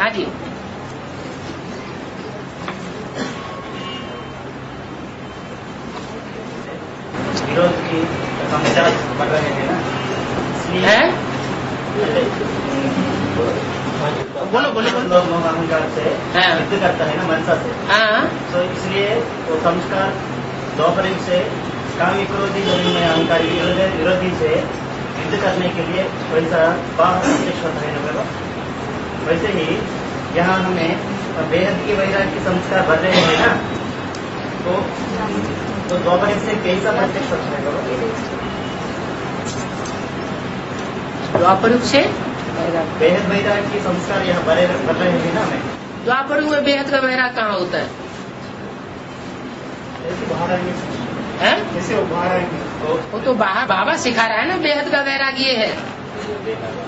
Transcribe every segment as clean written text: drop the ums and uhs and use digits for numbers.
हाँ जी। विरोध की समस्या बढ़ रहे हैं ना, इसलिए है? बोलो बोलो बोलो। लोग अहंकार से हाँ। युद्ध करता है ना, मनसा से। हाँ तो इसलिए वो संस्कार द्वापरिक से कामी क्रोधी में अहंकारी विरोधी से युद्ध करने के लिए वैसा बाहर प्रत्यक्ष होता है ना। वैसे ही यहाँ हमें बेहद की वैराग्य संस्कार बढ़ रहे हैं ना, तो द्वापरिक से कैसा प्रत्यक्ष होता है? द्वापरुक से बेहद वैराग्य की संस्कार यहाँ बढ़ रहे हैं ना हमें। द्वापरुक में बेहद का वैराग कहाँ होता है? ऐसे बाहर आएंगे, हैं? जैसे वो बाहर आएंगे वो तो बाहर बाबा सिखा रहा है ना। बेहद का वैराग ये है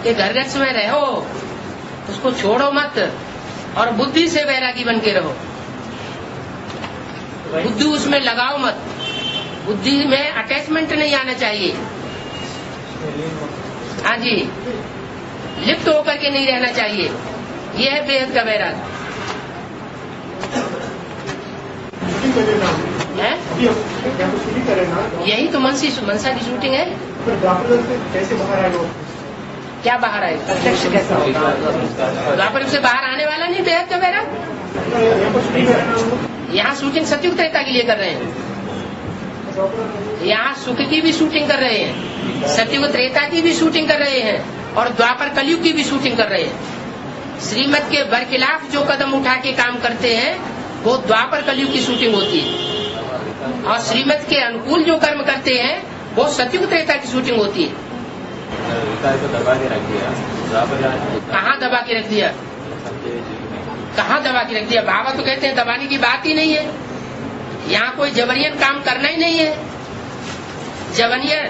कि घर रक्ष में रहो, उसको छोड़ो मत, और बुद्धि से वैरागी बन के रहो। बुद्धि उसमें लगाओ मत, बुद्धि में अटैचमेंट नहीं आना चाहिए। हाँ जी, लिप्त होकर के नहीं रहना चाहिए। ये है बेहद का वैराग। है? यही तो मनसा की शूटिंग है। कैसे बाहर आए लोग? क्या बाहर आए? प्रत्यक्ष कैसा होगा? द्वापर से बाहर आने वाला नहीं बेहद का वैराग। यहाँ शूटिंग सतयुग त्रेता के लिए कर रहे हैं। यहाँ सुख की भी शूटिंग कर रहे हैं, सतयुग त्रेता की भी शूटिंग कर रहे हैं, और द्वापर कलयुग की भी शूटिंग कर रहे हैं। श्रीमत के बरखिलाफ जो कदम उठा के काम करते हैं वो द्वापर कलयुग की शूटिंग होती है, और श्रीमत के अनुकूल जो कर्म करते हैं वो सतयुग त्रेता की शूटिंग होती है। को दबा के रख दिया। कहाँ दबा के रख दिया? कहाँ दबा के रख दिया? बाबा तो कहते हैं दबाने की बात ही नहीं है। यहाँ कोई जबरियन काम करना ही नहीं है।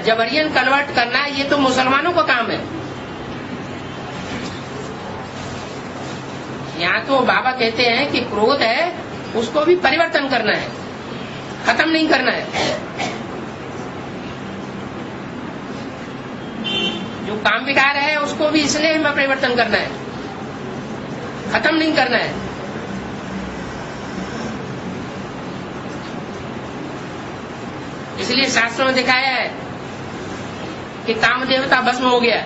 जबरियन कन्वर्ट करना ये तो मुसलमानों का काम है। यहाँ तो बाबा कहते हैं कि क्रोध है उसको भी परिवर्तन करना है, खत्म नहीं करना है। जो काम विकार है उसको भी इसलिए में परिवर्तन करना है, खत्म नहीं करना है। इसलिए शास्त्रों में दिखाया है कि काम देवता भस्म हो गया,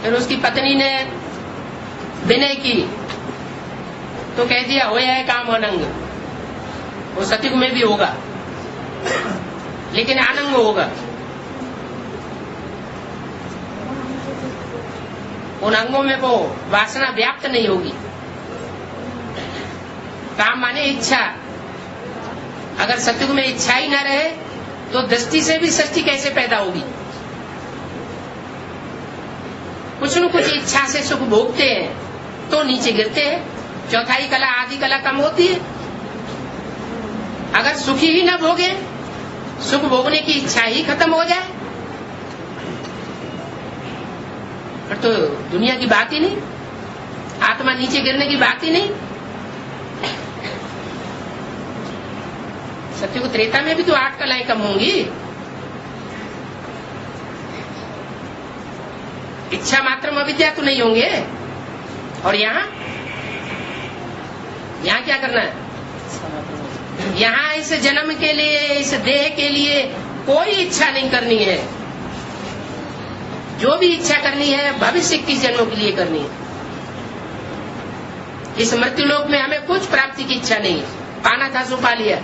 फिर उसकी पत्नी ने विनय की तो कह दिया हो है काम अनंग। वो सतयुग में भी होगा लेकिन अनंग होगा। उन अंगों में वो वासना व्याप्त नहीं होगी। काम माने इच्छा। अगर सतयुग में इच्छा ही न रहे तो दृष्टि से भी सृष्टि कैसे पैदा होगी? कुछ न कुछ इच्छा से सुख भोगते हैं तो नीचे गिरते हैं। चौथाई कला आदि कला कम होती है। अगर सुखी ही न भोगे, सुख भोगने की इच्छा ही खत्म हो जाए, फिर तो दुनिया की बात ही नहीं, आत्मा नीचे गिरने की बात ही नहीं। सत्युग त्रेता में भी तो 8 कलाएं कम होंगी। इच्छा मात्र अविद्या तो नहीं होंगे। और यहाँ क्या करना है? यहाँ इस जन्म के लिए, इस देह के लिए कोई इच्छा नहीं करनी है। जो भी इच्छा करनी है भविष्य की जन्मों के लिए करनी है। इस मृत्युलोक में हमें कुछ प्राप्ति की इच्छा नहीं है। पाना था सो पा लिया।